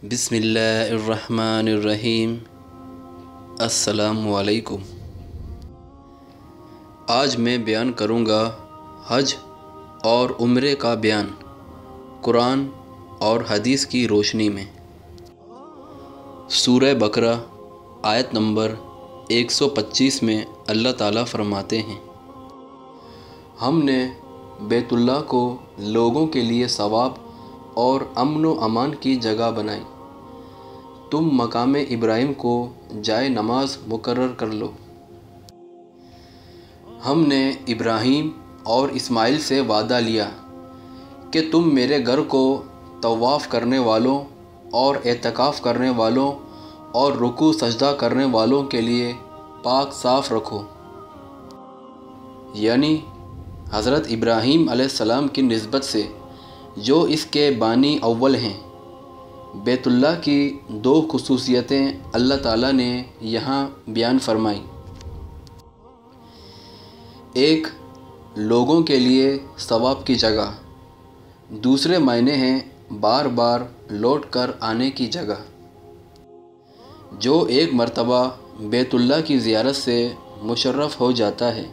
بسم اللہ الرحمن الرحیم۔ السلام علیکم۔ آج میں بیان کروں گا حج اور عمرے کا بیان قرآن اور حدیث کی روشنی میں۔ سورہ بقرہ آیت نمبر 125 میں اللہ تعالیٰ فرماتے ہیں، ہم نے بیت اللہ کو لوگوں کے لیے ثواب اور امن و امان کی جگہ بنائی، تم مقام ابراہیم کو جائے نماز مقرر کر لو۔ ہم نے ابراہیم اور اسماعیل سے وعدہ لیا کہ تم میرے گھر کو طواف کرنے والوں اور اعتکاف کرنے والوں اور رکوع سجدہ کرنے والوں کے لیے پاک صاف رکھو، یعنی حضرت ابراہیم علیہ السلام کی نسبت سے جو اس کے بانی اول ہیں۔ بیت اللہ کی دو خصوصیتیں اللہ تعالیٰ نے یہاں بیان فرمائیں، ایک لوگوں کے لیے ثواب کی جگہ، دوسرے معنی ہیں بار بار لوٹ کر آنے کی جگہ۔ جو ایک مرتبہ بیت اللہ کی زیارت سے مشرف ہو جاتا ہے،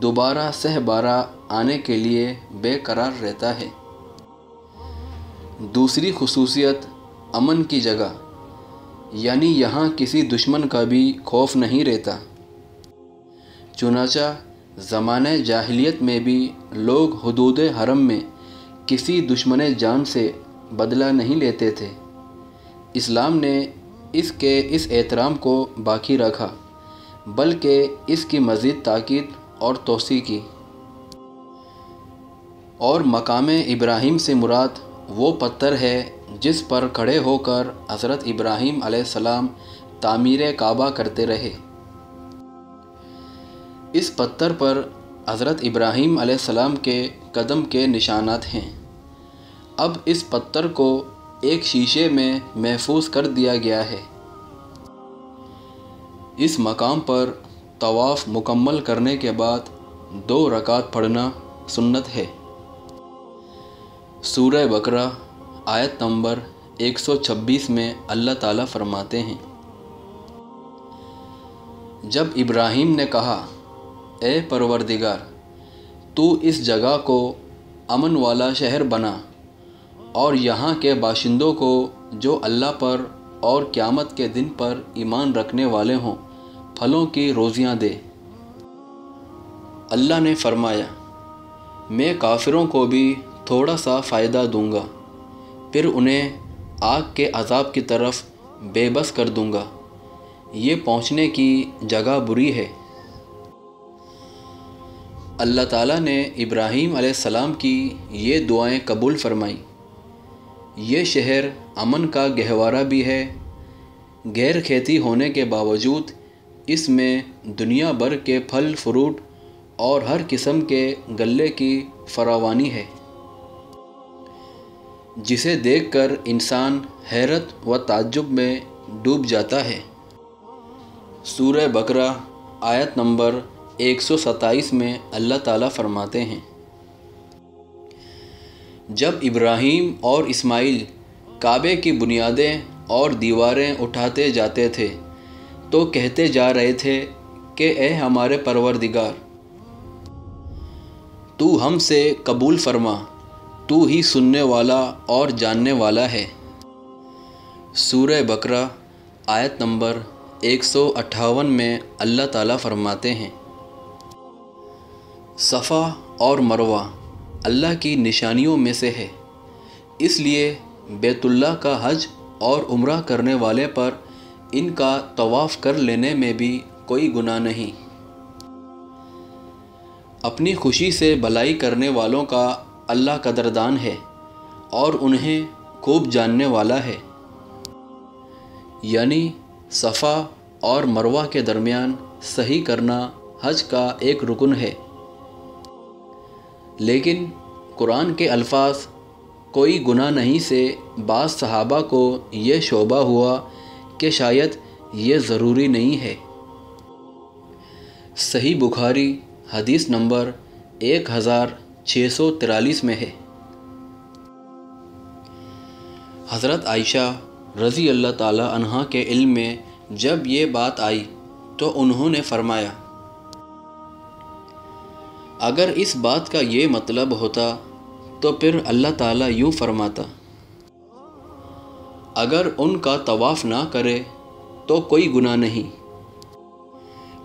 دوبارہ سہ بارہ آنے کے لیے بے قرار رہتا ہے۔ دوسری خصوصیت امن کی جگہ، یعنی یہاں کسی دشمن کا بھی خوف نہیں رہتا۔ چنانچہ زمانہ جاہلیت میں بھی لوگ حدود حرم میں کسی دشمن جان سے بدلہ نہیں لیتے تھے۔ اسلام نے اس احترام کو باقی رکھا، بلکہ اس کی مزید تاکید اور توسیع کی۔ اور مقام ابراہیم سے مراد وہ پتھر ہے جس پر کھڑے ہو کر حضرت ابراہیم علیہ السلام تعمیر کعبہ کرتے رہے۔ اس پتھر پر حضرت ابراہیم علیہ السلام کے قدم کے نشانات ہیں۔ اب اس پتھر کو ایک شیشے میں محفوظ کر دیا گیا ہے۔ اس مقام پر طواف مکمل کرنے کے بعد 2 رکعت پڑھنا سنت ہے۔ سورہ بقرہ آیت نمبر 126 میں اللہ تعالیٰ فرماتے ہیں، جب ابراہیم نے کہا، اے پروردگار، تو اس جگہ کو امن والا شہر بنا اور یہاں کے باشندوں کو جو اللہ پر اور قیامت کے دن پر ایمان رکھنے والے ہوں پھلوں کی روزیاں دے۔ اللہ نے فرمایا، میں کافروں کو بھی تھوڑا سا فائدہ دوں گا، پھر انہیں آگ کے عذاب کی طرف بے بس کر دوں گا، یہ پہنچنے کی جگہ بری ہے۔ اللہ تعالیٰ نے ابراہیم علیہ السلام کی یہ دعائیں قبول فرمائیں۔ یہ شہر امن کا گہوارہ بھی ہے، غیر کھیتی ہونے کے باوجود اس میں دنیا بھر کے پھل فروٹ اور ہر قسم کے غلے کی فراوانی ہے، جسے دیکھ کر انسان حیرت و تعجب میں ڈوب جاتا ہے۔ سورہ بقرہ آیت نمبر 127 میں اللہ تعالیٰ فرماتے ہیں، جب ابراہیم اور اسماعیل کعبے کی بنیادیں اور دیواریں اٹھاتے جاتے تھے تو کہتے جا رہے تھے کہ اے ہمارے پروردگار، تو ہم سے قبول فرما، تو ہی سننے والا اور جاننے والا ہے۔ سورہ بقرہ آیت نمبر 158 میں اللہ تعالیٰ فرماتے ہیں، صفا اور مروہ اللہ کی نشانیوں میں سے ہے، اس لیے بیت اللہ کا حج اور عمرہ کرنے والے پر ان کا طواف کر لینے میں بھی کوئی گناہ نہیں۔ اپنی خوشی سے بھلائی کرنے والوں کا اللہ قدردان ہے اور انہیں خوب جاننے والا ہے۔ یعنی صفا اور مروہ کے درمیان صحیح کرنا حج کا ایک رکن ہے۔ لیکن قرآن کے الفاظ کوئی گناہ نہیں سے بعض صحابہ کو یہ شبہ ہوا کہ شاید یہ ضروری نہیں ہے۔ صحیح بخاری حدیث نمبر 1643 میں ہے، حضرت عائشہ رضی اللہ تعالیٰ عنہ کے علم میں جب یہ بات آئی تو انہوں نے فرمایا، اگر اس بات کا یہ مطلب ہوتا تو پھر اللہ تعالیٰ یوں فرماتا، اگر ان کا طواف نہ کرے تو کوئی گناہ نہیں۔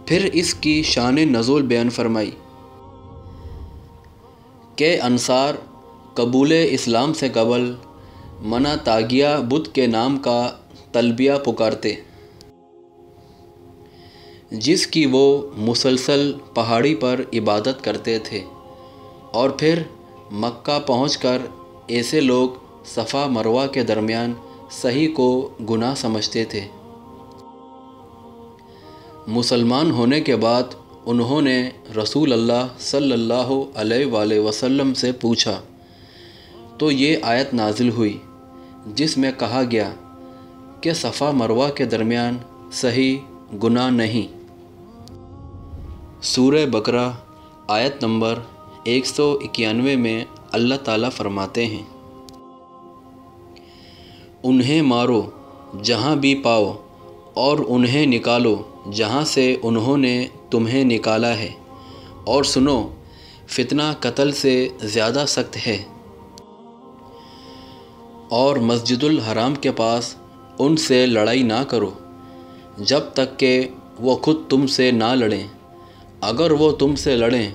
پھر اس کی شان نزول بیان فرمائی کہ انصار قبول اسلام سے قبل منع تاگیا بت کے نام کا تلبیہ پکارتے، جس کی وہ مسلسل پہاڑی پر عبادت کرتے تھے، اور پھر مکہ پہنچ کر ایسے لوگ صفا مروہ کے درمیان صحیح کو گناہ سمجھتے تھے۔ مسلمان ہونے کے بعد انہوں نے رسول اللہ صلی اللہ علیہ وآلہ وسلم سے پوچھا تو یہ آیت نازل ہوئی جس میں کہا گیا کہ صفا مروہ کے درمیان صحیح گناہ نہیں۔ سورہ بقرہ آیت نمبر 191 میں اللہ تعالیٰ فرماتے ہیں، انہیں مارو جہاں بھی پاؤ اور انہیں نکالو جہاں سے انہوں نے تمہیں نکالا ہے، اور سنو فتنہ قتل سے زیادہ سخت ہے، اور مسجد الحرام کے پاس ان سے لڑائی نہ کرو جب تک کہ وہ خود تم سے نہ لڑیں، اگر وہ تم سے لڑیں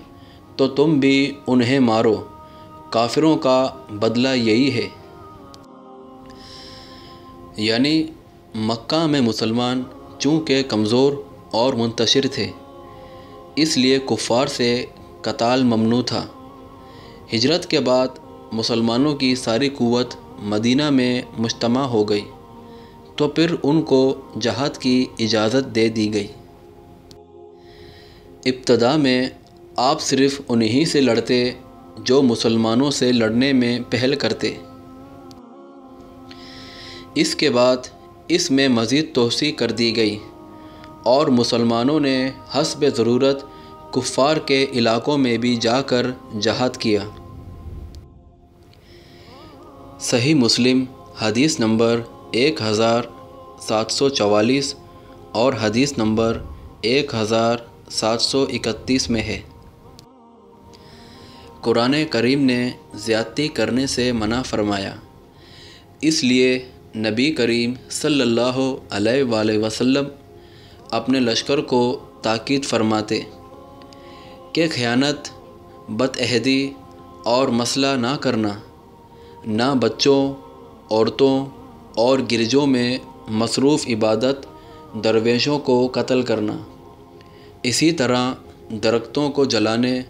تو تم بھی انہیں مارو، کافروں کا بدلہ یہی ہے۔ یعنی مکہ میں مسلمان چونکہ کمزور اور منتشر تھے، اس لیے کفار سے قتال ممنوع تھا۔ ہجرت کے بعد مسلمانوں کی ساری قوت مدینہ میں مجتمع ہو گئی تو پھر ان کو جہاد کی اجازت دے دی گئی۔ ابتدا میں آپ صرف انہی سے لڑتے جو مسلمانوں سے لڑنے میں پہل کرتے۔ اس کے بعد اس میں مزید توسیع کر دی گئی اور مسلمانوں نے حسب ضرورت کفار کے علاقوں میں بھی جا کر جہاد کیا۔ صحیح مسلم حدیث نمبر 1744 اور حدیث نمبر 1731 میں ہے۔ قرآن کریم نے زیادتی کرنے سے منع فرمایا، اس لیے نبی کریم صلی اللہ علیہ وآلہ وسلم اپنے لشکر کو تاکید فرماتے کہ خیانت، بد عہدی اور مسئلہ نہ کرنا، نہ بچوں، عورتوں اور گرجوں میں مصروف عبادت درویشوں کو قتل کرنا، اسی طرح درختوں کو جلانے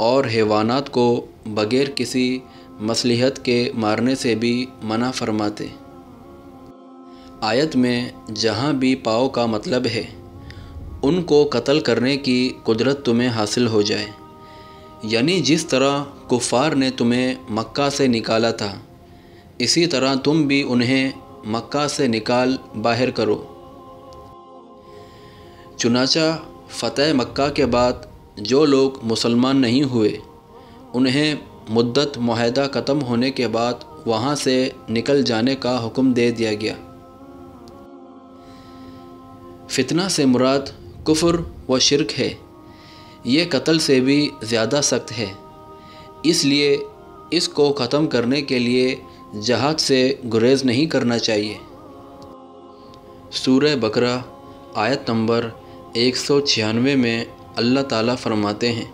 اور حیوانات کو بغیر کسی مصلحت کے مارنے سے بھی منع فرماتے۔ آیت میں جہاں بھی پاؤ کا مطلب ہے ان کو قتل کرنے کی قدرت تمہیں حاصل ہو جائے، یعنی جس طرح کفار نے تمہیں مکہ سے نکالا تھا اسی طرح تم بھی انہیں مکہ سے نکال باہر کرو۔ چنانچہ فتح مکہ کے بعد جو لوگ مسلمان نہیں ہوئے انہیں مدت معاہدہ ختم ہونے کے بعد وہاں سے نکل جانے کا حکم دے دیا گیا۔ فتنہ سے مراد کفر و شرک ہے، یہ قتل سے بھی زیادہ سخت ہے، اس لیے اس کو ختم کرنے کے لیے جہاد سے گریز نہیں کرنا چاہیے۔ سورہ بقرہ آیت نمبر 196 میں اللہ تعالیٰ فرماتے ہیں،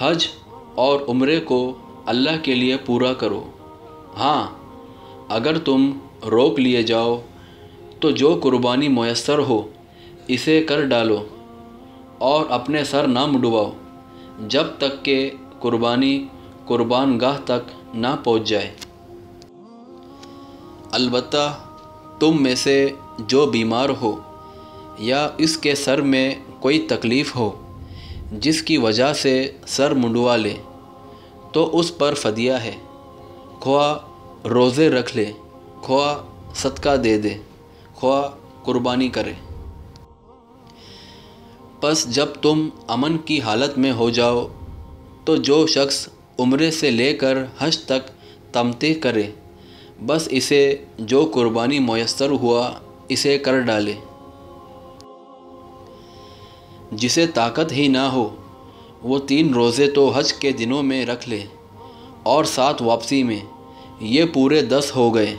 حج اور عمرے کو اللہ کے لیے پورا کرو، ہاں اگر تم روک لیے جاؤ تو جو قربانی میسر ہو اسے کر ڈالو، اور اپنے سر نہ منڈواؤ جب تک کہ قربانی قربان گاہ تک نہ پہنچ جائے۔ البتہ تم میں سے جو بیمار ہو یا اس کے سر میں کوئی تکلیف ہو جس کی وجہ سے سر منڈوا لے تو اس پر فدیہ ہے، خواہ روزے رکھ لے، خواہ صدقہ دے دے، خواہ قربانی کرے۔ پس جب تم امن کی حالت میں ہو جاؤ تو جو شخص عمرے سے لے کر حج تک تمتع کرے بس اسے جو قربانی میسر ہوا اسے کر ڈالے۔ جسے طاقت ہی نہ ہو وہ 3 روزے تو حج کے دنوں میں رکھ لے اور 7 واپسی میں، یہ پورے 10 ہو گئے۔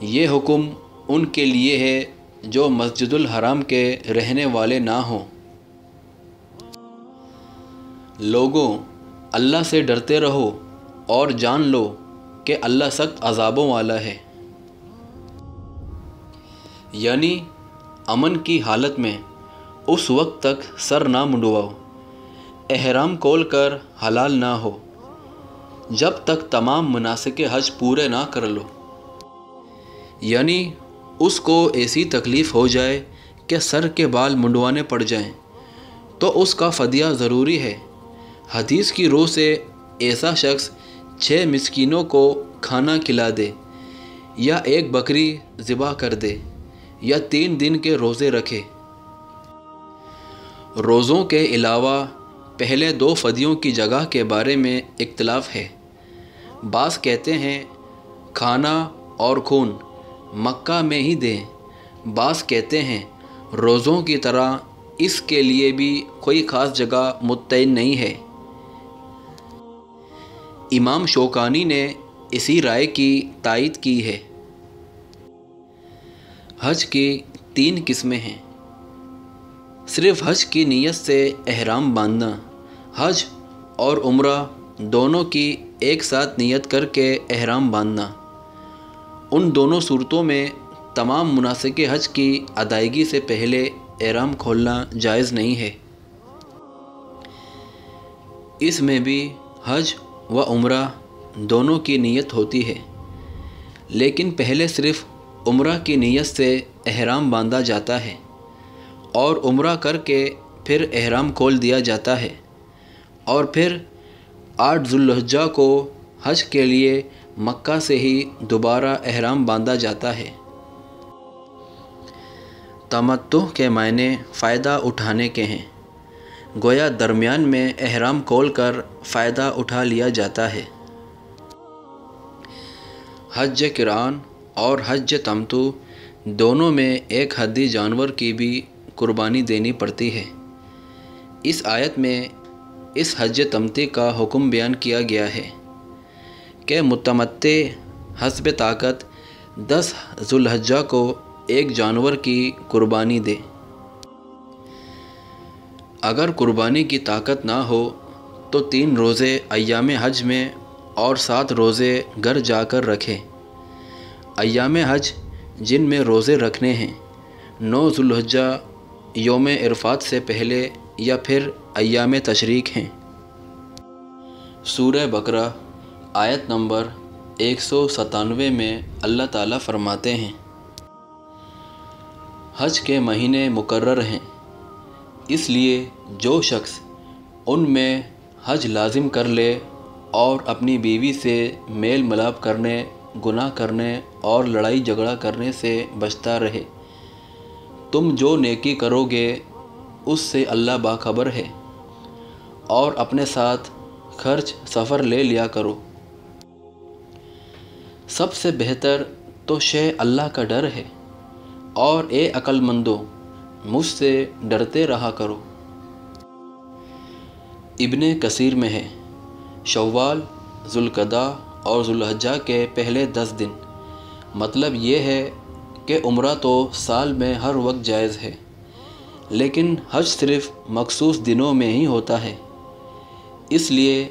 یہ حکم ان کے لیے ہے جو مسجد الحرام کے رہنے والے نہ ہوں۔ لوگوں، اللہ سے ڈرتے رہو اور جان لو کہ اللہ سخت عذابوں والا ہے۔ یعنی امن کی حالت میں اس وقت تک سر نہ منڈواؤ، احرام کھول کر حلال نہ ہو، جب تک تمام مناسک حج پورے نہ کر لو۔ یعنی اس کو ایسی تکلیف ہو جائے کہ سر کے بال منڈوانے پڑ جائیں تو اس کا فدیہ ضروری ہے۔ حدیث کی روح سے ایسا شخص 6 مسکینوں کو کھانا کھلا دے، یا 1 بکری ذبح کر دے، یا 3 دن کے روزے رکھے۔ روزوں کے علاوہ پہلے 2 فدیوں کی جگہ کے بارے میں اختلاف ہے۔ بعض کہتے ہیں کھانا اور خون مکہ میں ہی دیں، بعض کہتے ہیں روزوں کی طرح اس کے لیے بھی کوئی خاص جگہ متعین نہیں ہے۔ امام شوکانی نے اسی رائے کی تائید کی ہے۔ حج کی 3 قسمیں ہیں۔ صرف حج کی نیت سے احرام باندھنا، حج اور عمرہ دونوں کی ایک ساتھ نیت کر کے احرام باندھنا۔ ان دونوں صورتوں میں تمام مناسک حج کی ادائیگی سے پہلے احرام کھولنا جائز نہیں ہے۔ اس میں بھی حج و عمرہ دونوں کی نیت ہوتی ہے، لیکن پہلے صرف عمرہ کی نیت سے احرام باندھا جاتا ہے اور عمرہ کر کے پھر احرام کھول دیا جاتا ہے، اور پھر 8 ذی الحجہ کو حج کے لیے مکہ سے ہی دوبارہ احرام باندھا جاتا ہے۔ تمتع کے معنی فائدہ اٹھانے کے ہیں، گویا درمیان میں احرام کھول کر فائدہ اٹھا لیا جاتا ہے۔ حج قران اور حج تمتع دونوں میں ایک حدی جانور کی بھی قربانی دینی پڑتی ہے۔ اس آیت میں اس حج تمتع کا حکم بیان کیا گیا ہے کہ متمتع حسب طاقت 10 ذی الحجہ کو ایک جانور کی قربانی دے۔ اگر قربانی کی طاقت نہ ہو تو 3 روزے ایام حج میں اور 7 روزے گھر جا کر رکھے۔ ایام حج جن میں روزے رکھنے ہیں 9 ذی الحجہ یوم عرفات سے پہلے یا پھر ایام تشریق ہیں۔ سورہ بقرہ آیت نمبر 197 میں اللہ تعالیٰ فرماتے ہیں، حج کے مہینے مقرر ہیں، اس لیے جو شخص ان میں حج لازم کر لے اور اپنی بیوی سے میل ملاپ کرنے، گناہ کرنے اور لڑائی جھگڑا کرنے سے بچتا رہے، تم جو نیکی کرو گے اس سے اللہ باخبر ہے، اور اپنے ساتھ خرچ سفر لے لیا کرو۔ سب سے بہتر تو شے اللہ کا ڈر ہے، اور اے عقل مندو مجھ سے ڈرتے رہا کرو۔ ابن کثیر میں ہے، شوال، ذوالقعدہ اور ذوالحجہ کے پہلے 10 دن۔ مطلب یہ ہے کہ عمرہ تو سال میں ہر وقت جائز ہے، لیکن حج صرف مخصوص دنوں میں ہی ہوتا ہے، اس لیے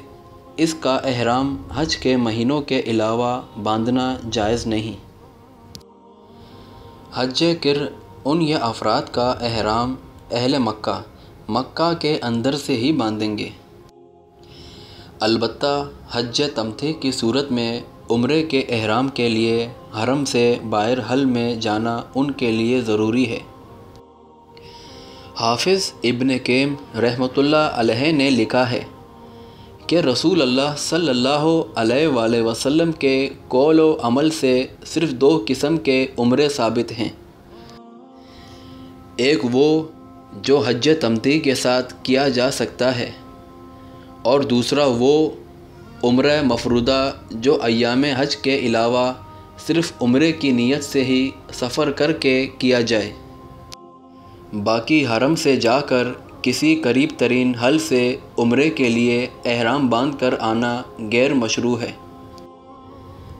اس کا احرام حج کے مہینوں کے علاوہ باندھنا جائز نہیں۔ حج کر ان یا افراد کا احرام اہل مکہ کے اندر سے ہی باندھیں گے۔ البتہ حج تمتع کی صورت میں عمرے کے احرام کے لیے حرم سے باہر حل میں جانا ان کے لیے ضروری ہے۔ حافظ ابن قیم رحمۃ اللہ علیہ نے لکھا ہے کہ رسول اللہ صلی اللہ علیہ وآلہ وسلم کے قول و عمل سے صرف 2 قسم کے عمرے ثابت ہیں، ایک وہ جو حج تمتع کے ساتھ کیا جا سکتا ہے، اور دوسرا وہ عمرہ مفروضہ جو ایام حج کے علاوہ صرف عمرے کی نیت سے ہی سفر کر کے کیا جائے۔ باقی حرم سے جا کر کسی قریب ترین حل سے عمرے کے لیے احرام باندھ کر آنا غیر مشروع ہے۔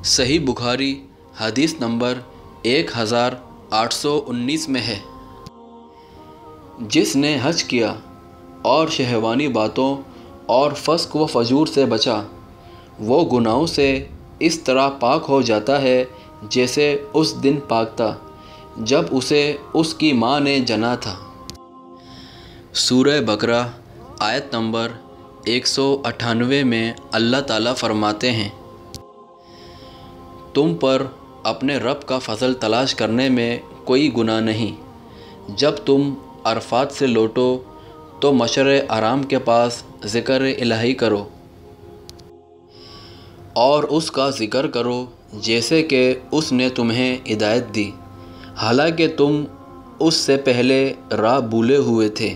صحیح بخاری حدیث نمبر 1819 میں ہے، جس نے حج کیا اور شہوانی باتوں اور فسق و فجور سے بچا، وہ گناہوں سے اس طرح پاک ہو جاتا ہے جیسے اس دن پاک تھا جب اسے اس کی ماں نے جنا تھا۔ سورہ بقرہ آیت نمبر 198 میں اللہ تعالیٰ فرماتے ہیں، تم پر اپنے رب کا فضل تلاش کرنے میں کوئی گناہ نہیں۔ جب تم عرفات سے لوٹو تو مشعر حرام کے پاس ذکر الہی کرو اور اس کا ذکر کرو جیسے کہ اس نے تمہیں ہدایت دی، حالانکہ تم اس سے پہلے راہ بھولے ہوئے تھے۔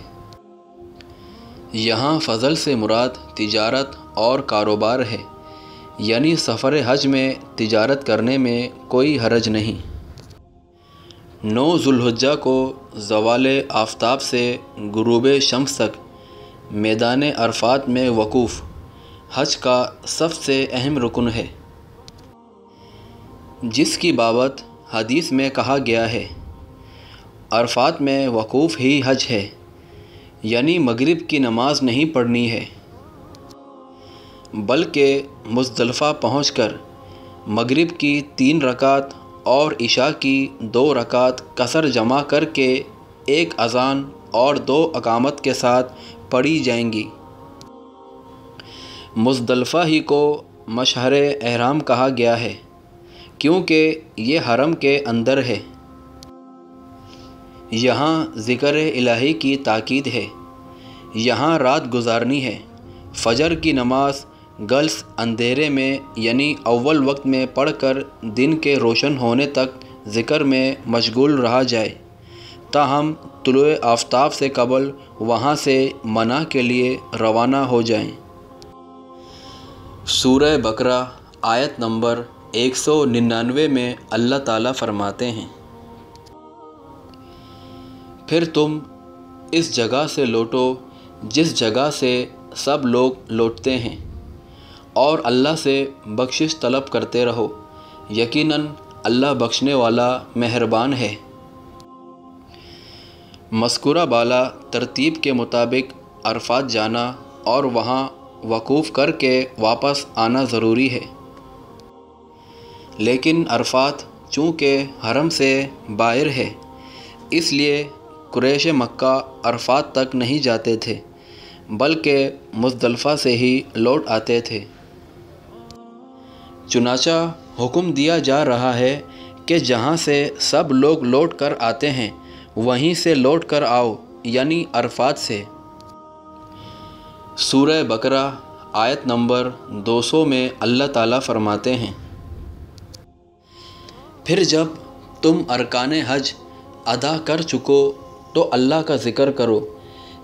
یہاں فضل سے مراد تجارت اور کاروبار ہے، یعنی سفر حج میں تجارت کرنے میں کوئی حرج نہیں۔ 9 ذو الحجہ کو زوال آفتاب سے غروب شمس تک میدان عرفات میں وقوف حج کا سب سے اہم رکن ہے، جس کی بابت حدیث میں کہا گیا ہے، عرفات میں وقوف ہی حج ہے، یعنی مغرب کی نماز نہیں پڑھنی ہے، بلکہ مزدلفہ پہنچ کر مغرب کی 3 رکعت اور عشاء کی 2 رکعت قصر جمع کر کے ایک اذان اور 2 اقامت کے ساتھ پڑھی جائیں گی۔ مزدلفہ ہی کو مشعر احرام کہا گیا ہے کیونکہ یہ حرم کے اندر ہے۔ یہاں ذکر الہی کی تاکید ہے، یہاں رات گزارنی ہے۔ فجر کی نماز گلس اندھیرے میں یعنی اول وقت میں پڑھ کر دن کے روشن ہونے تک ذکر میں مشغول رہا جائے، تاہم طلوع آفتاب سے قبل وہاں سے منی کے لیے روانہ ہو جائیں۔ سورہ بقرہ آیت نمبر 199 میں اللہ تعالیٰ فرماتے ہیں، پھر تم اس جگہ سے لوٹو جس جگہ سے سب لوگ لوٹتے ہیں، اور اللہ سے بخشش طلب کرتے رہو، یقیناً اللہ بخشنے والا مہربان ہے۔ مذکورہ بالا ترتیب کے مطابق عرفات جانا اور وہاں وقوف کر کے واپس آنا ضروری ہے، لیکن عرفات چونکہ حرم سے باہر ہے، اس لیے قریش مکہ عرفات تک نہیں جاتے تھے بلکہ مزدلفہ سے ہی لوٹ آتے تھے۔ چنانچہ حکم دیا جا رہا ہے کہ جہاں سے سب لوگ لوٹ کر آتے ہیں وہیں سے لوٹ کر آؤ، یعنی عرفات سے۔ سورہ بقرہ آیت نمبر 200 میں اللہ تعالیٰ فرماتے ہیں، پھر جب تم ارکان حج ادا کر چکو تو اللہ کا ذکر کرو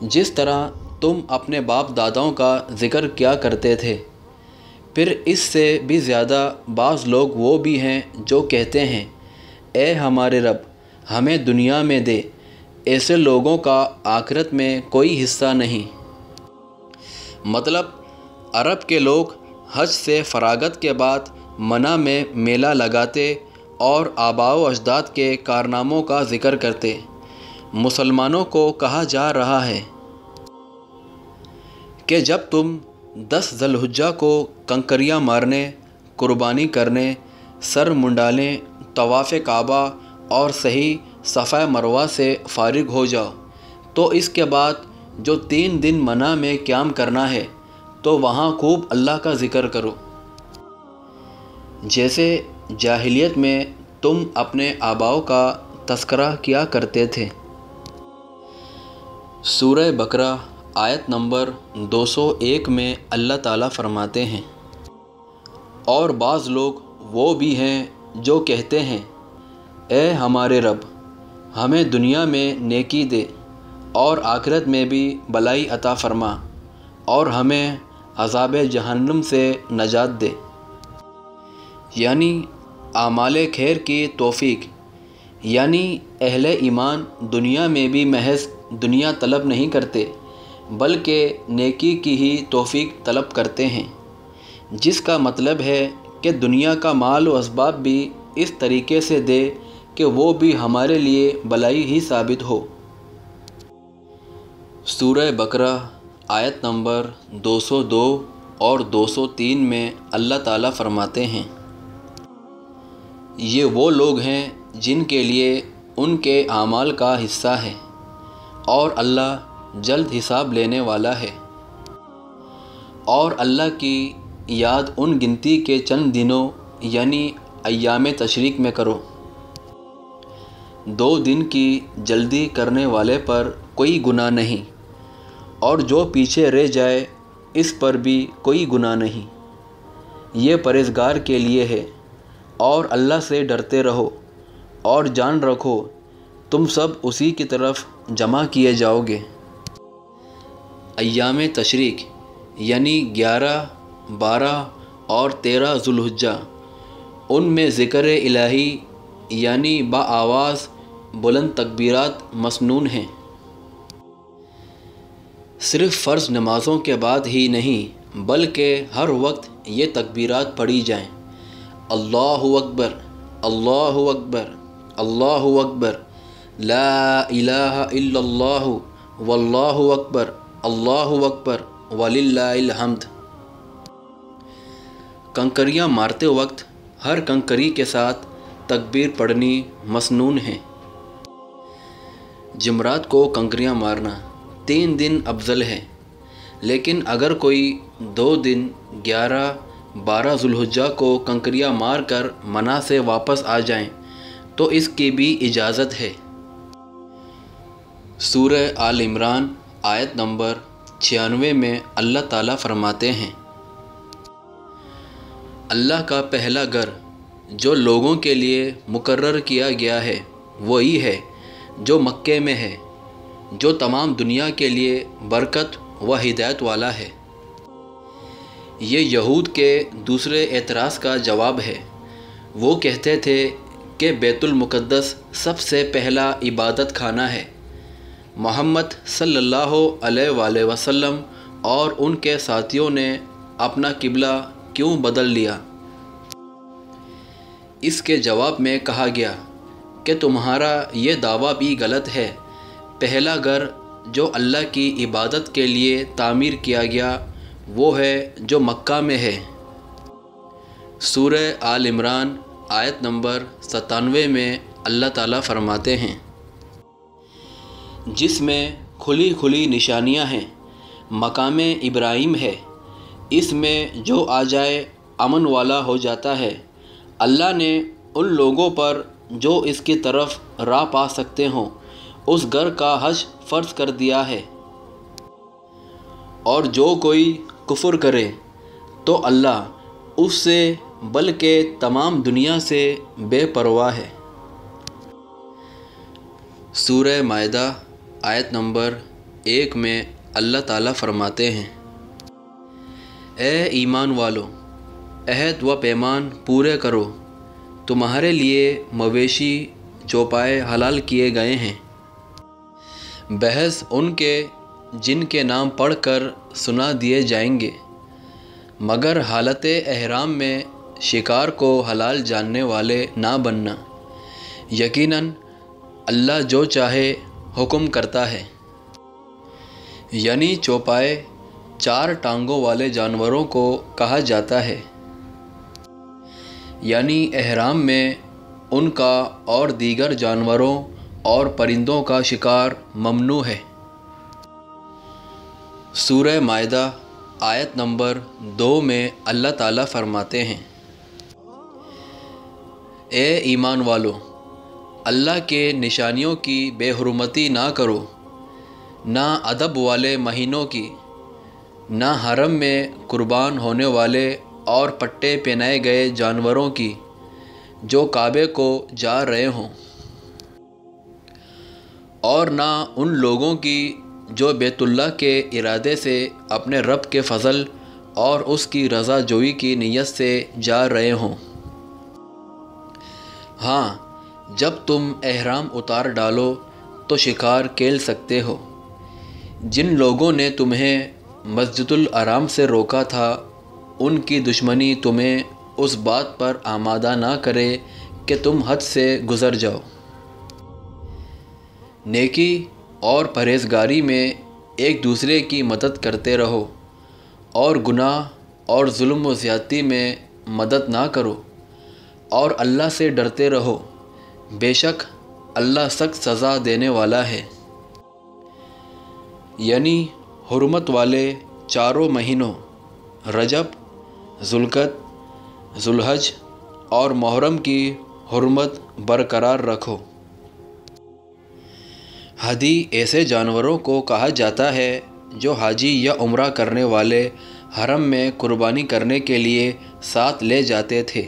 جس طرح تم اپنے باپ داداؤں کا ذکر کیا کرتے تھے۔ پھر اس سے بھی زیادہ بعض لوگ وہ بھی ہیں جو کہتے ہیں، اے ہمارے رب ہمیں دنیا میں دے، ایسے لوگوں کا آخرت میں کوئی حصہ نہیں۔ مطلب عرب کے لوگ حج سے فراغت کے بعد منی میں میلہ لگاتے اور آباء و اجداد کے کارناموں کا ذکر کرتے۔ مسلمانوں کو کہا جا رہا ہے کہ جب تم 10 ذی الحجہ کو کنکریاں مارنے، قربانی کرنے، سر منڈانے، طواف کعبہ اور صحیح صفا مروہ سے فارغ ہو جاؤ تو اس کے بعد جو 3 دن منی میں قیام کرنا ہے تو وہاں خوب اللہ کا ذکر کرو، جیسے جاہلیت میں تم اپنے آباؤں کا تذکرہ کیا کرتے تھے۔ سورہ بقرہ آیت نمبر 201 میں اللہ تعالیٰ فرماتے ہیں، اور بعض لوگ وہ بھی ہیں جو کہتے ہیں، اے ہمارے رب ہمیں دنیا میں نیکی دے اور آخرت میں بھی بھلائی عطا فرما اور ہمیں عذاب جہنم سے نجات دے، یعنی اعمال خیر کی توفیق، یعنی اہل ایمان دنیا میں بھی محض دنیا طلب نہیں کرتے بلکہ نیکی کی ہی توفیق طلب کرتے ہیں، جس کا مطلب ہے کہ دنیا کا مال و اسباب بھی اس طریقے سے دے کہ وہ بھی ہمارے لیے بلائی ہی ثابت ہو۔ سورہ بقرہ آیت نمبر 202 اور 203 میں اللہ تعالیٰ فرماتے ہیں، یہ وہ لوگ ہیں جن کے لیے ان کے اعمال کا حصہ ہے اور اللہ جلد حساب لینے والا ہے۔ اور اللہ کی یاد ان گنتی کے چند دنوں یعنی ایام تشریق میں کرو۔ 2 دن کی جلدی کرنے والے پر کوئی گناہ نہیں، اور جو پیچھے رہ جائے اس پر بھی کوئی گناہ نہیں، یہ پرہیزگار کے لیے ہے۔ اور اللہ سے ڈرتے رہو اور جان رکھو تم سب اسی کی طرف جمع کیے جاؤ گے۔ ایام تشریق یعنی 11، 12 اور 13 ذوالحجہ، ان میں ذکر الہی یعنی بآواز بلند تکبیرات مسنون ہیں۔ صرف فرض نمازوں کے بعد ہی نہیں بلکہ ہر وقت یہ تکبیرات پڑھی جائیں۔ اللہ اکبر، اللہ اکبر، اللہ اکبر، لا الہ الا اللہ، واللہ اکبر، اللہ اکبر، وللہ الحمد۔ کنکریاں مارتے وقت ہر کنکری کے ساتھ تکبیر پڑھنی مسنون ہے۔ جمعرات کو کنکریاں مارنا 3 دن افضل ہے، لیکن اگر کوئی 2 دن 11، 12 ذوالحجہ کو کنکریاں مار کر منع سے واپس آ جائیں تو اس کی بھی اجازت ہے۔ سورہ آل عمران آیت نمبر 96 میں اللہ تعالیٰ فرماتے ہیں، اللہ کا پہلا گھر جو لوگوں کے لیے مقرر کیا گیا ہے وہی ہے جو مکے میں ہے، جو تمام دنیا کے لیے برکت و ہدایت والا ہے۔ یہ یہود کے دوسرے اعتراض کا جواب ہے۔ وہ کہتے تھے کہ بیت المقدس سب سے پہلا عبادت خانہ ہے۔ محمد صلی اللہ علیہ وآلہ وسلم اور ان کے ساتھیوں نے اپنا قبلہ کیوں بدل لیا؟ اس کے جواب میں کہا گیا کہ تمہارا یہ دعویٰ بھی غلط ہے۔ پہلا گھر جو اللہ کی عبادت کے لیے تعمیر کیا گیا وہ ہے جو مکہ میں ہے۔ سورہ آل عمران آیت نمبر 97 میں اللہ تعالیٰ فرماتے ہیں، جس میں کھلی کھلی نشانیاں ہیں، مقام ابراہیم ہے، اس میں جو آ جائے امن والا ہو جاتا ہے۔ اللہ نے ان لوگوں پر جو اس کی طرف راہ پا سکتے ہوں اس گھر کا حج فرض کر دیا ہے، اور جو کوئی کفر کرے تو اللہ اس سے بلکہ تمام دنیا سے بے پرواہ ہے۔ سورہ مائدہ آیت نمبر 1 میں اللہ تعالیٰ فرماتے ہیں، اے ایمان والو، عہد و پیمان پورے کرو، تمہارے لیے مویشی چوپائے حلال کیے گئے ہیں، بحث ان کے جن کے نام پڑھ کر سنا دیے جائیں گے، مگر حالت احرام میں شکار کو حلال جاننے والے نہ بننا، یقیناً اللہ جو چاہے حکم کرتا ہے۔ یعنی چوپائے 4 ٹانگوں والے جانوروں کو کہا جاتا ہے، یعنی احرام میں ان کا اور دیگر جانوروں اور پرندوں کا شکار ممنوع ہے۔ سورہ مائدہ آیت نمبر 2 میں اللہ تعالیٰ فرماتے ہیں، اے ایمان والو، اللہ کے نشانیوں کی بے حرمتی نہ کرو، نہ ادب والے مہینوں کی، نہ حرم میں قربان ہونے والے اور پٹے پہنائے گئے جانوروں کی جو کعبے کو جا رہے ہوں، اور نہ ان لوگوں کی جو بیت اللہ کے ارادے سے اپنے رب کے فضل اور اس کی رضا جوئی کی نیت سے جا رہے ہوں۔ ہاں، جب تم احرام اتار ڈالو تو شکار کھیل سکتے ہو۔ جن لوگوں نے تمہیں مسجد الحرام سے روکا تھا ان کی دشمنی تمہیں اس بات پر آمادہ نہ کرے کہ تم حد سے گزر جاؤ۔ نیکی اور پرہیزگاری میں ایک دوسرے کی مدد کرتے رہو اور گناہ اور ظلم و زیادتی میں مدد نہ کرو، اور اللہ سے ڈرتے رہو، بے شک اللہ سخت سزا دینے والا ہے۔ یعنی حرمت والے چاروں مہینوں رجب، ذوالقعدہ، ذوالحج اور محرم کی حرمت برقرار رکھو۔ ہدی ایسے جانوروں کو کہا جاتا ہے جو حاجی یا عمرہ کرنے والے حرم میں قربانی کرنے کے لیے ساتھ لے جاتے تھے۔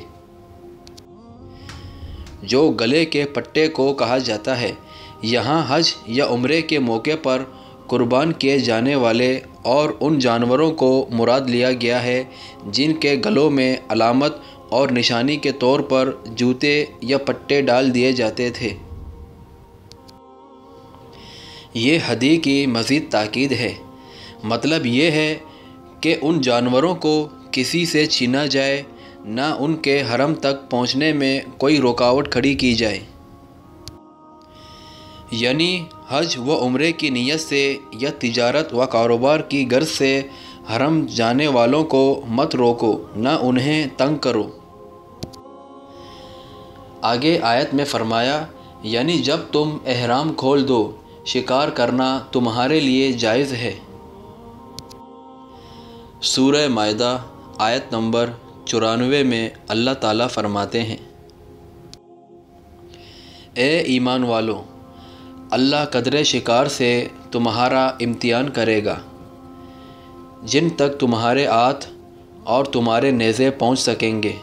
جو گلے کے پٹے کو کہا جاتا ہے، یہاں حج یا عمرے کے موقع پر قربان کیے جانے والے اور ان جانوروں کو مراد لیا گیا ہے جن کے گلوں میں علامت اور نشانی کے طور پر جوتے یا پٹے ڈال دیے جاتے تھے۔ یہ ہدی کی مزید تاکید ہے، مطلب یہ ہے کہ ان جانوروں کو کسی سے چھینا جائے، نہ ان کے حرم تک پہنچنے میں کوئی رکاوٹ کھڑی کی جائے۔ یعنی حج و عمرے کی نیت سے یا تجارت و کاروبار کی غرض سے حرم جانے والوں کو مت روکو، نہ انہیں تنگ کرو۔ آگے آیت میں فرمایا، یعنی جب تم احرام کھول دو، شکار کرنا تمہارے لیے جائز ہے۔ سورہ مائدہ آیت نمبر 94 میں اللہ تعالیٰ فرماتے ہیں، اے ایمان والو، اللہ قدرے شکار سے تمہارا امتحان کرے گا جن تک تمہارے ہاتھ اور تمہارے نیزے پہنچ سکیں گے،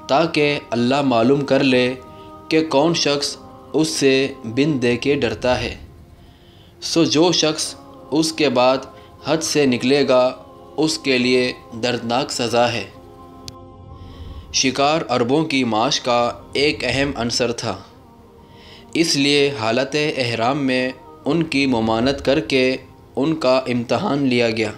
تاکہ اللہ معلوم کر لے کہ کون شخص اس سے بن دے کے ڈرتا ہے۔ سو جو شخص اس کے بعد حد سے نکلے گا اس کے لیے دردناک سزا ہے۔ شکار عربوں کی معاش کا ایک اہم عنصر تھا، اس لیے حالت احرام میں ان کی ممانعت کر کے ان کا امتحان لیا گیا۔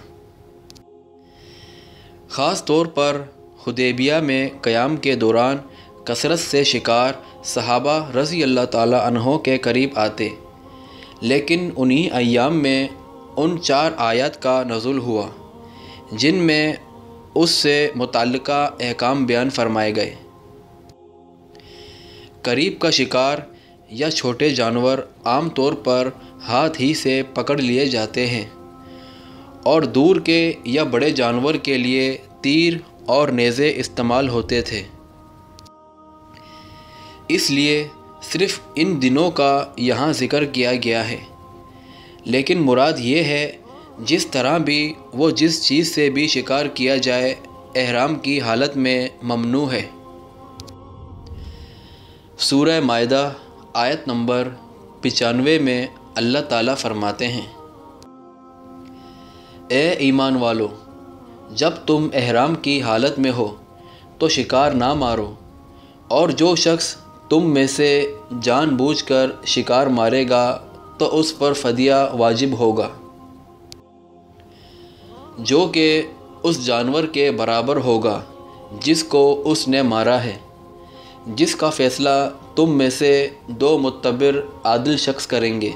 خاص طور پر حدیبیہ میں قیام کے دوران کثرت سے شکار صحابہ رضی اللہ تعالیٰ عنہ کے قریب آتے، لیکن انہی ایام میں ان 4 آیات کا نزول ہوا جن میں اس سے متعلقہ احکام بیان فرمائے گئے۔ قریب کا شکار یا چھوٹے جانور عام طور پر ہاتھ ہی سے پکڑ لیے جاتے ہیں، اور دور کے یا بڑے جانور کے لیے تیر اور نیزے استعمال ہوتے تھے۔ اس لیے صرف ان دنوں کا یہاں ذکر کیا گیا ہے، لیکن مراد یہ ہے جس طرح بھی وہ جس چیز سے بھی شکار کیا جائے احرام کی حالت میں ممنوع ہے۔ سورہ مائدہ آیت نمبر 95 میں اللہ تعالیٰ فرماتے ہیں، اے ایمان والو، جب تم احرام کی حالت میں ہو تو شکار نہ مارو، اور جو شخص تم میں سے جان بوجھ کر شکار مارے گا تو اس پر فدیہ واجب ہوگا، جو کہ اس جانور کے برابر ہوگا جس کو اس نے مارا ہے، جس کا فیصلہ تم میں سے 2 معتبر عادل شخص کریں گے،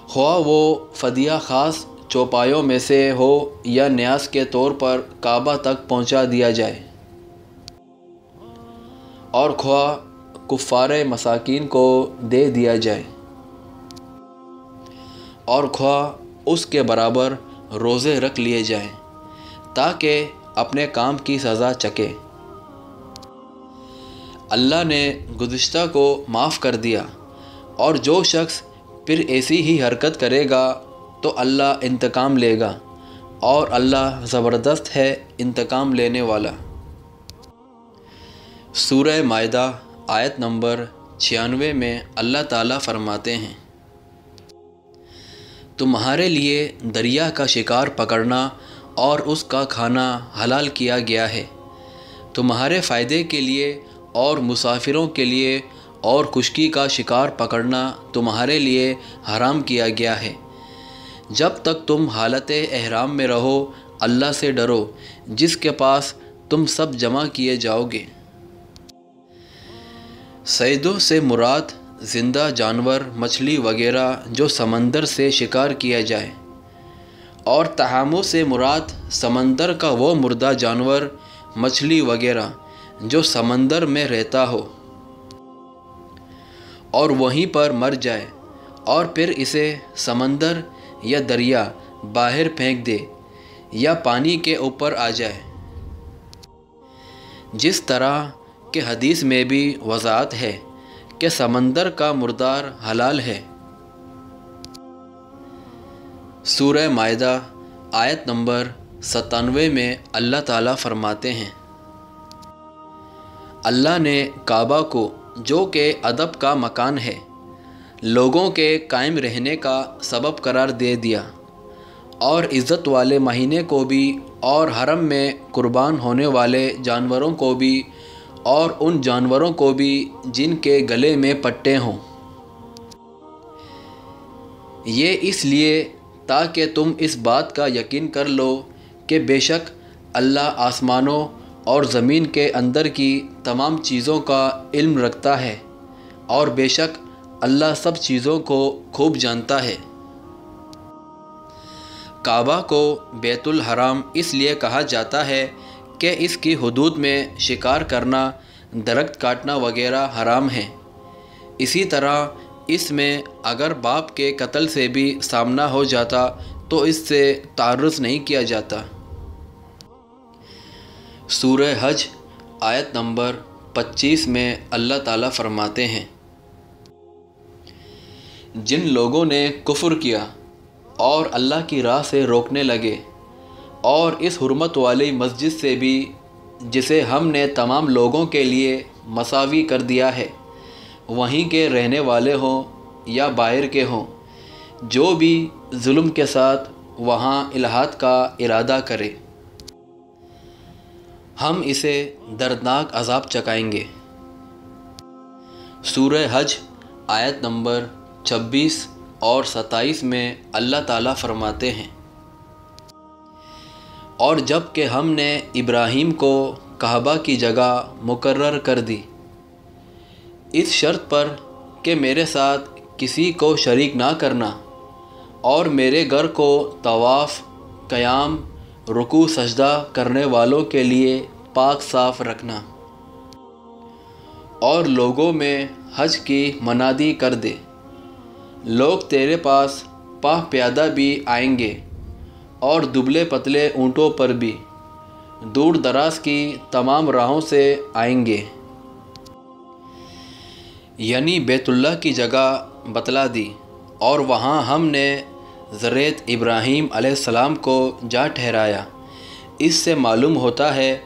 خواہ وہ فدیہ خاص چوپایوں میں سے ہو یا نیاز کے طور پر کعبہ تک پہنچا دیا جائے، اور خواہ کفار مساکین کو دے دیا جائے، اور خواہ اس کے برابر روزے رکھ لیے جائیں تاکہ اپنے کام کی سزا چکے۔ اللہ نے گزشتہ کو معاف کر دیا، اور جو شخص پھر ایسی ہی حرکت کرے گا تو اللہ انتقام لے گا، اور اللہ زبردست ہے انتقام لینے والا۔ سورہ مائدہ آیت نمبر 96 میں اللہ تعالیٰ فرماتے ہیں، تمہارے لیے دریا کا شکار پکڑنا اور اس کا کھانا حلال کیا گیا ہے، تمہارے فائدے کے لیے اور مسافروں کے لیے اور خشکی کا شکار پکڑنا تمہارے لیے حرام کیا گیا ہے۔ جب تک تم حالت احرام میں رہو اللہ سے ڈرو جس کے پاس تم سب جمع کیے جاؤ گے۔ صیدوں سے مراد زندہ جانور مچھلی وغیرہ جو سمندر سے شکار کیا جائے، اور طعاموں سے مراد سمندر کا وہ مردہ جانور مچھلی وغیرہ جو سمندر میں رہتا ہو اور وہیں پر مر جائے اور پھر اسے سمندر یا دریا باہر پھینک دے یا پانی کے اوپر آ جائے، جس طرح کہ حدیث میں بھی وضاحت ہے کہ سمندر کا مردار حلال ہے۔ سورہ مائدہ آیت نمبر 97 میں اللہ تعالیٰ فرماتے ہیں، اللہ نے کعبہ کو جو کہ ادب کا مکان ہے لوگوں کے قائم رہنے کا سبب قرار دے دیا، اور عزت والے مہینے کو بھی اور حرم میں قربان ہونے والے جانوروں کو بھی اور ان جانوروں کو بھی جن کے گلے میں پٹے ہوں، یہ اس لیے تاکہ تم اس بات کا یقین کر لو کہ بے شک اللہ آسمانوں اور زمین کے اندر کی تمام چیزوں کا علم رکھتا ہے، اور بے شک اللہ سب چیزوں کو خوب جانتا ہے۔ کعبہ کو بیت الحرام اس لیے کہا جاتا ہے کہ اس کی حدود میں شکار کرنا، درخت کاٹنا وغیرہ حرام ہے۔ اسی طرح اس میں اگر باپ کے قتل سے بھی سامنا ہو جاتا تو اس سے تعرض نہیں کیا جاتا۔ سورہ حج آیت نمبر 25 میں اللہ تعالیٰ فرماتے ہیں، جن لوگوں نے کفر کیا اور اللہ کی راہ سے روکنے لگے اور اس حرمت والی مسجد سے بھی جسے ہم نے تمام لوگوں کے لیے مساوی کر دیا ہے، وہیں کے رہنے والے ہوں یا باہر کے ہوں، جو بھی ظلم کے ساتھ وہاں الحاط کا ارادہ کرے ہم اسے دردناک عذاب چکائیں گے۔ سورہ حج آیت نمبر 26 اور 27 میں اللہ تعالیٰ فرماتے ہیں، اور جب کہ ہم نے ابراہیم کو کعبہ کی جگہ مقرر کر دی اس شرط پر کہ میرے ساتھ کسی کو شریک نہ کرنا اور میرے گھر کو طواف، قیام، رکوع سجدہ کرنے والوں کے لیے پاک صاف رکھنا، اور لوگوں میں حج کی منادی کر دے، لوگ تیرے پاس پاہ پیادہ بھی آئیں گے اور دبلے پتلے اونٹوں پر بھی، دور دراز کی تمام راہوں سے آئیں گے۔ یعنی بیت اللہ کی جگہ بتلا دی، اور وہاں ہم نے ذریت ابراہیم علیہ السلام کو جا ٹھہرایا۔ اس سے معلوم ہوتا ہے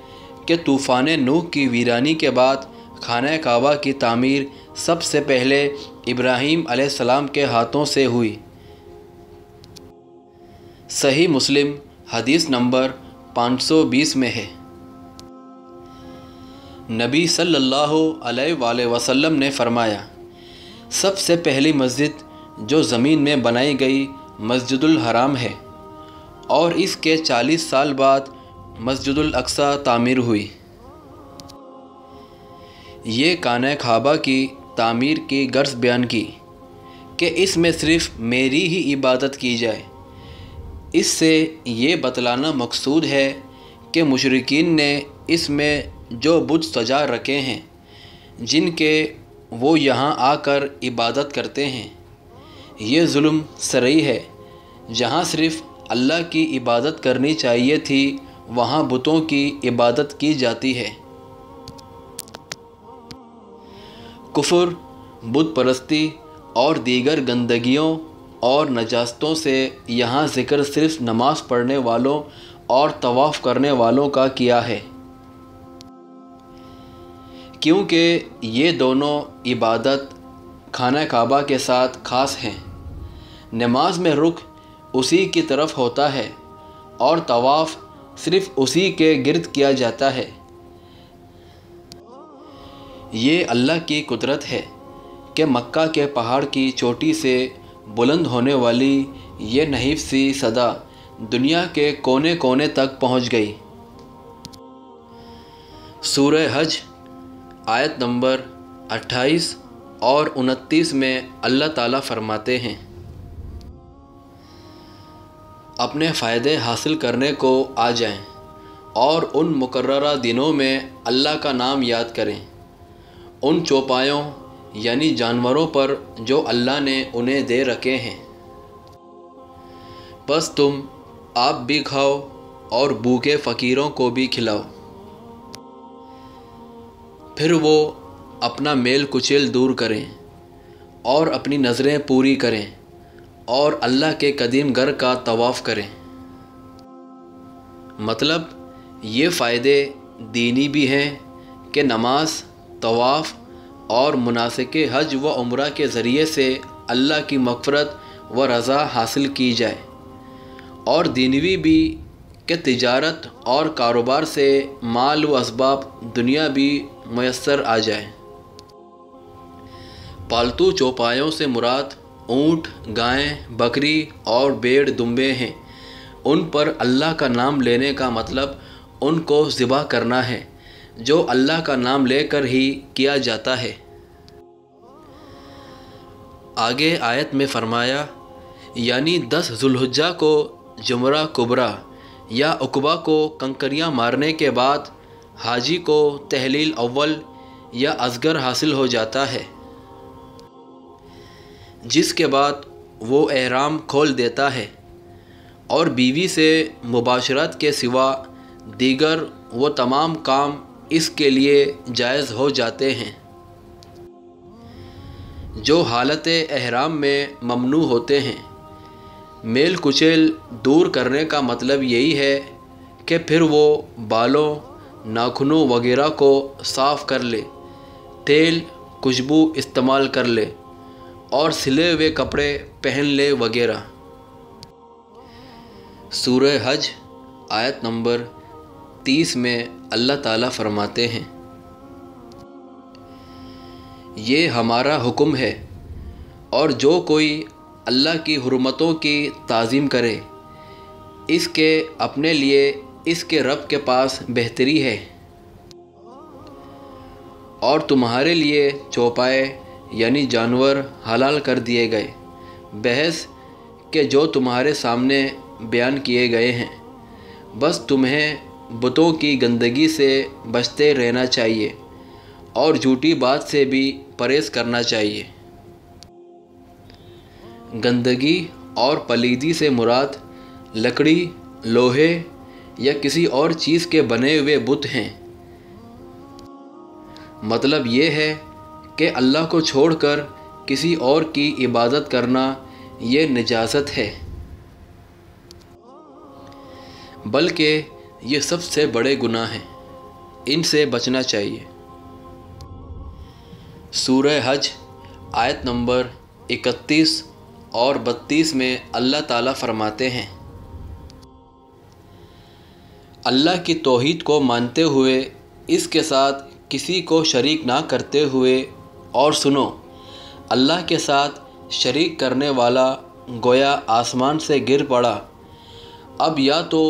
کہ طوفان نوح کی ویرانی کے بعد خانہ کعبہ کی تعمیر سب سے پہلے ابراہیم علیہ السلام کے ہاتھوں سے ہوئی۔ صحیح مسلم حدیث نمبر 520 میں ہے، نبی صلی اللہ علیہ وآلہ وسلم نے فرمایا، سب سے پہلی مسجد جو زمین میں بنائی گئی مسجد الحرام ہے، اور اس کے 40 سال بعد مسجد الاقصیٰ تعمیر ہوئی۔ یہ خانہ کعبہ کی تعمیر کی غرض بیان کی کہ اس میں صرف میری ہی عبادت کی جائے۔ اس سے یہ بتلانا مقصود ہے کہ مشرکین نے اس میں جو بت سجا رکھے ہیں جن کے وہ یہاں آ کر عبادت کرتے ہیں، یہ ظلم صریح ہے۔ جہاں صرف اللہ کی عبادت کرنی چاہیے تھی وہاں بتوں کی عبادت کی جاتی ہے۔ کفر، بت پرستی اور دیگر گندگیوں اور نجاستوں سے یہاں ذکر صرف نماز پڑھنے والوں اور طواف کرنے والوں کا کیا ہے، کیونکہ یہ دونوں عبادت خانہ کعبہ کے ساتھ خاص ہیں۔ نماز میں رخ اسی کی طرف ہوتا ہے اور طواف صرف اسی کے گرد کیا جاتا ہے۔ یہ اللہ کی قدرت ہے کہ مکہ کے پہاڑ کی چوٹی سے بلند ہونے والی یہ نحیف سی صدا دنیا کے کونے کونے تک پہنچ گئی۔ سورہ حج آیت نمبر 28 اور 29 میں اللہ تعالیٰ فرماتے ہیں، اپنے فائدے حاصل کرنے کو آ جائیں اور ان مقررہ دنوں میں اللہ کا نام یاد کریں، ان چوپایوں یعنی جانوروں پر جو اللہ نے انہیں دے رکھے ہیں، بس تم آپ بھی کھاؤ اور بھوکے فقیروں کو بھی کھلاؤ۔ پھر وہ اپنا میل کچیل دور کریں اور اپنی نظریں پوری کریں اور اللہ کے قدیم گھر کا طواف کریں۔ مطلب یہ فائدے دینی بھی ہیں کہ نماز، طواف اور مناسک حج و عمرہ کے ذریعے سے اللہ کی مغفرت و رضا حاصل کی جائے، اور دینوی بھی کہ تجارت اور کاروبار سے مال و اسباب دنیا بھی میسر آ جائے۔ پالتو چوپایوں سے مراد اونٹ، گائیں، بکری اور بھیڑ دمبے ہیں۔ ان پر اللہ کا نام لینے کا مطلب ان کو ذبح کرنا ہے، جو اللہ کا نام لے کر ہی کیا جاتا ہے۔ آگے آیت میں فرمایا، یعنی 10 ذوالحجہ کو جمرہ کبریٰ یا عقبہ کو کنکریاں مارنے کے بعد حاجی کو تحلیل اول یا اصغر حاصل ہو جاتا ہے، جس کے بعد وہ احرام کھول دیتا ہے اور بیوی سے مباشرت کے سوا دیگر وہ تمام کام اس کے لیے جائز ہو جاتے ہیں جو حالت احرام میں ممنوع ہوتے ہیں۔ میل کچیل دور کرنے کا مطلب یہی ہے کہ پھر وہ بالوں، ناخنوں وغیرہ کو صاف کر لے، تیل، خوشبو استعمال کر لے اور سلے ہوئے کپڑے پہن لے وغیرہ۔ سورہ حج آیت نمبر 30 میں اللہ تعالیٰ فرماتے ہیں، یہ ہمارا حکم ہے، اور جو کوئی اللہ کی حرمتوں کی تعظیم کرے، اس کے اپنے لیے اس کے رب کے پاس بہتری ہے، اور تمہارے لیے چوپائے یعنی جانور حلال کر دیے گئے، بحیث کہ جو تمہارے سامنے بیان کیے گئے ہیں، بس تمہیں بتوں کی گندگی سے بچتے رہنا چاہیے اور جھوٹی بات سے بھی پرہیز کرنا چاہیے۔ گندگی اور پلیدی سے مراد لکڑی، لوہے یا کسی اور چیز کے بنے ہوئے بت ہیں۔ مطلب یہ ہے کہ اللہ کو چھوڑ کر کسی اور کی عبادت کرنا یہ نجاست ہے، بلکہ یہ سب سے بڑے گناہ ہیں، ان سے بچنا چاہیے۔ سورہ حج آیت نمبر 31 اور 32 میں اللہ تعالیٰ فرماتے ہیں، اللہ کی توحید کو مانتے ہوئے اس کے ساتھ کسی کو شریک نہ کرتے ہوئے، اور سنو، اللہ کے ساتھ شریک کرنے والا گویا آسمان سے گر پڑا، اب یا تو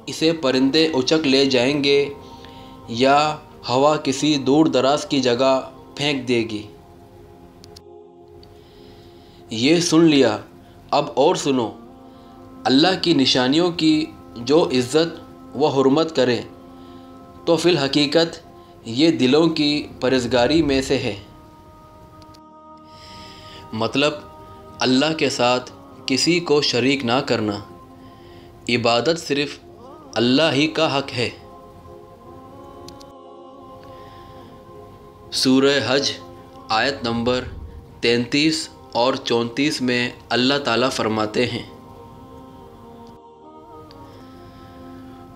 اسے پرندے اچک لے جائیں گے یا ہوا کسی دور دراز کی جگہ پھینک دے گی۔ یہ سن لیا، اب اور سنو، اللہ کی نشانیوں کی جو عزت و حرمت کرے تو فی الحقیقت یہ دلوں کی پرہیزگاری میں سے ہے۔ مطلب اللہ کے ساتھ کسی کو شریک نہ کرنا، عبادت صرف اللہ ہی کا حق ہے۔ سورہ حج آیت نمبر 33 اور 34 میں اللہ تعالیٰ فرماتے ہیں،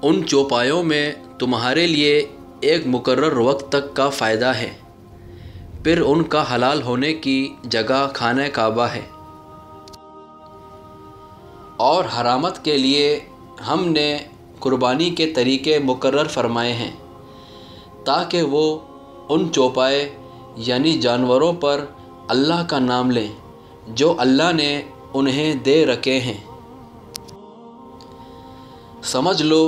ان چوپایوں میں تمہارے لیے ایک مقرر وقت تک کا فائدہ ہے، پھر ان کا حلال ہونے کی جگہ خانہ کعبہ ہے، اور حرامت کے لیے ہم نے قربانی کے طریقے مقرر فرمائے ہیں تاکہ وہ ان چوپائے یعنی جانوروں پر اللہ کا نام لیں جو اللہ نے انہیں دے رکھے ہیں۔ سمجھ لو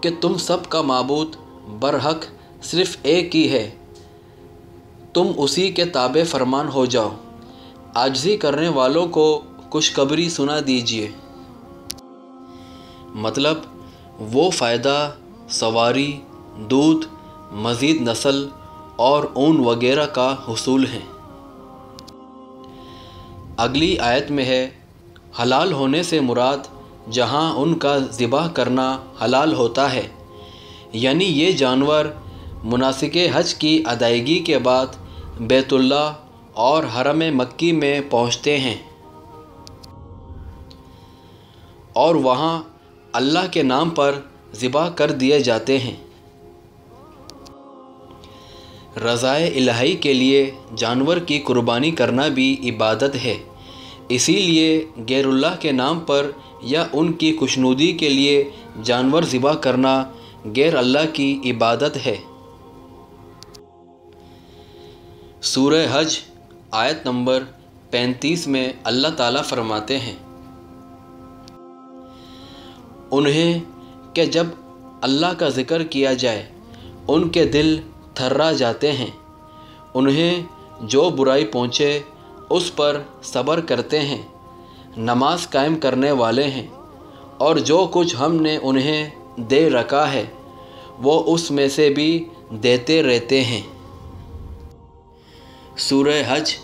کہ تم سب کا معبود برحق صرف ایک ہی ہے، تم اسی کے تابع فرمان ہو جاؤ۔ عاجزی کرنے والوں کو خوشخبری سنا دیجیے، مطلب وہ فائدہ، سواری، دودھ، مزید نسل اور اون وغیرہ کا حصول ہے۔ اگلی آیت میں ہے، حلال ہونے سے مراد جہاں ان کا ذبح کرنا حلال ہوتا ہے، یعنی یہ جانور مناسک حج کی ادائیگی کے بعد بیت اللہ اور حرم مکی میں پہنچتے ہیں اور وہاں اللہ کے نام پر ذبح کر دیے جاتے ہیں۔ رضائے الہی کے لیے جانور کی قربانی کرنا بھی عبادت ہے، اسی لیے غیر اللہ کے نام پر یا ان کی خوشنودی کے لیے جانور ذبح کرنا غیر اللہ کی عبادت ہے۔ سورہ حج آیت نمبر 35 میں اللہ تعالیٰ فرماتے ہیں، انہیں کہ جب اللہ کا ذکر کیا جائے ان کے دل تھرا جاتے ہیں، انہیں جو برائی پہنچے اس پر صبر کرتے ہیں، نماز قائم کرنے والے ہیں، اور جو کچھ ہم نے انہیں دے رکھا ہے وہ اس میں سے بھی دیتے رہتے ہیں۔ سورہ حج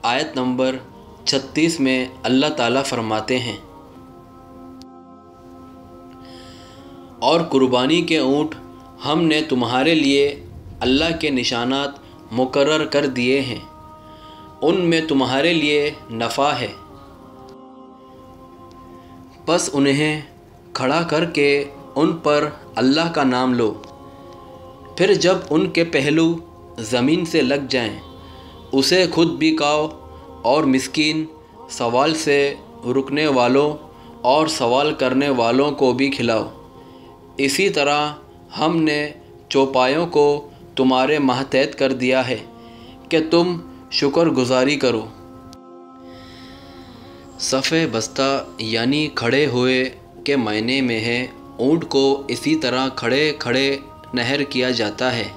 آیت نمبر 36 میں اللہ تعالیٰ فرماتے ہیں، اور قربانی کے اونٹ ہم نے تمہارے لیے اللہ کے نشانات مقرر کر دیے ہیں، ان میں تمہارے لیے نفع ہے، پس انہیں کھڑا کر کے ان پر اللہ کا نام لو، پھر جب ان کے پہلو زمین سے لگ جائیں اسے خود بھی کھاؤ اور مسکین، سوال سے رکنے والوں اور سوال کرنے والوں کو بھی کھلاؤ۔ اسی طرح ہم نے چوپایوں کو تمہارے ماتحت کر دیا ہے کہ تم شکر گزاری کرو۔ صفِ بستہ یعنی کھڑے ہوئے کے معنی میں ہے، اونٹ کو اسی طرح کھڑے کھڑے نہر کیا جاتا ہے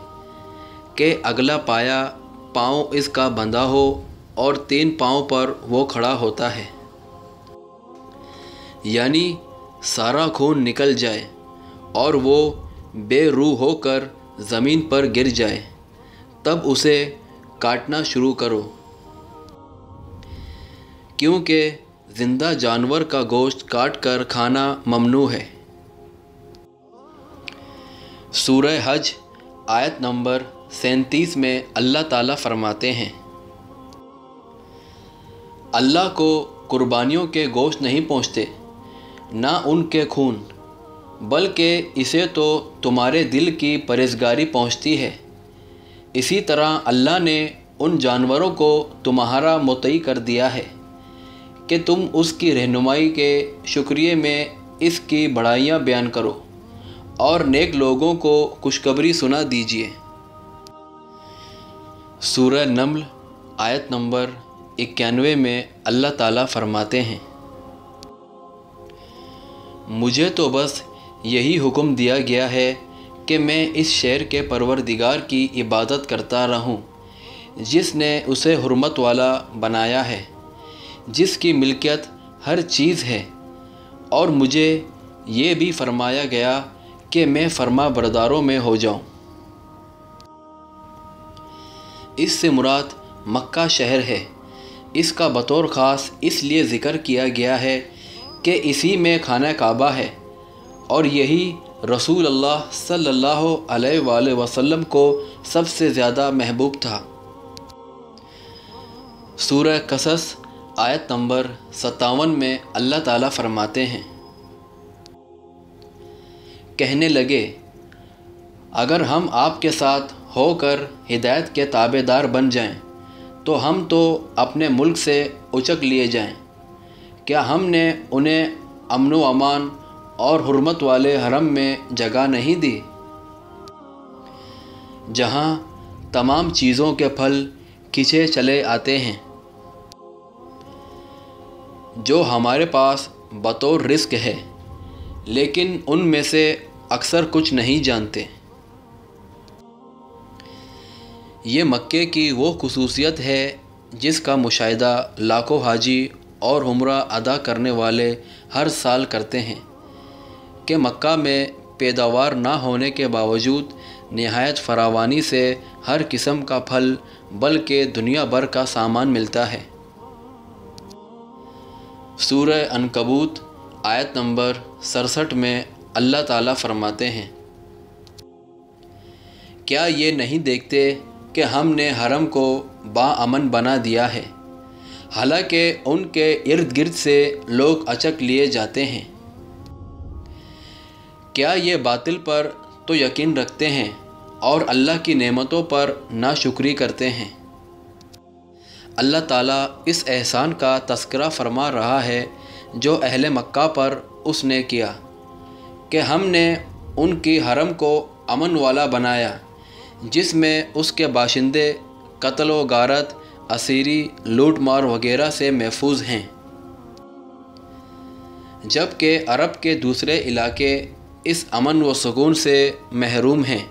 کہ اگلا پاؤں اس کا بندھا ہو اور 3 پاؤں پر وہ کھڑا ہوتا ہے، یعنی سارا خون نکل جائے اور وہ بے روح ہو کر زمین پر گر جائے، تب اسے کاٹنا شروع کرو، کیونکہ زندہ جانور کا گوشت کاٹ کر کھانا ممنوع ہے۔ سورہ حج آیت نمبر 37 میں اللہ تعالیٰ فرماتے ہیں، اللہ کو قربانیوں کے گوشت نہیں پہنچتے، نہ ان کے خون، بلکہ اسے تو تمہارے دل کی پرہیزگاری پہنچتی ہے۔ اسی طرح اللہ نے ان جانوروں کو تمہارا مطیع کر دیا ہے کہ تم اس کی رہنمائی کے شکریہ میں اس کی بڑائیاں بیان کرو اور نیک لوگوں کو خوشخبری سنا دیجیے۔ سورہ نمل آیت نمبر 91 میں اللہ تعالیٰ فرماتے ہیں، مجھے تو بس یہی حکم دیا گیا ہے کہ میں اس شہر کے پروردگار کی عبادت کرتا رہوں جس نے اسے حرمت والا بنایا ہے، جس کی ملکیت ہر چیز ہے، اور مجھے یہ بھی فرمایا گیا کہ میں فرما برداروں میں ہو جاؤں۔ اس سے مراد مکہ شہر ہے، اس کا بطور خاص اس لیے ذکر کیا گیا ہے کہ اسی میں خانہ کعبہ ہے اور یہی رسول اللہ صلی اللہ علیہ وآلہ وسلم کو سب سے زیادہ محبوب تھا۔ سورہ قصص آیت نمبر 57 میں اللہ تعالیٰ فرماتے ہیں، کہنے لگے اگر ہم آپ کے ساتھ ہو کر ہدایت کے تابع دار بن جائیں تو ہم تو اپنے ملک سے اچک لیے جائیں، کیا ہم نے انہیں امن و امان اور حرمت والے حرم میں جگہ نہیں دی، جہاں تمام چیزوں کے پھل کھینچے چلے آتے ہیں، جو ہمارے پاس بطور رزق ہے، لیکن ان میں سے اکثر کچھ نہیں جانتے۔ یہ مکے کی وہ خصوصیت ہے جس کا مشاہدہ لاکھوں حاجی اور عمرہ ادا کرنے والے ہر سال کرتے ہیں کہ مکہ میں پیداوار نہ ہونے کے باوجود نہایت فراوانی سے ہر قسم کا پھل بلکہ دنیا بھر کا سامان ملتا ہے۔ سورہ عنکبوت آیت نمبر 67 میں اللہ تعالیٰ فرماتے ہیں، کیا یہ نہیں دیکھتے کہ ہم نے حرم کو باامن بنا دیا ہے، حالانکہ ان کے ارد گرد سے لوگ اچک لیے جاتے ہیں۔ کیا یہ باطل پر تو یقین رکھتے ہیں اور اللہ کی نعمتوں پر ناشکری کرتے ہیں۔ اللہ تعالیٰ اس احسان کا تذکرہ فرما رہا ہے جو اہل مکہ پر اس نے کیا کہ ہم نے ان کی حرم کو امن والا بنایا، جس میں اس کے باشندے قتل و غارت، اسیری، لوٹ مار وغیرہ سے محفوظ ہیں، جبکہ عرب کے دوسرے علاقے اس امن و سکون سے محروم ہیں۔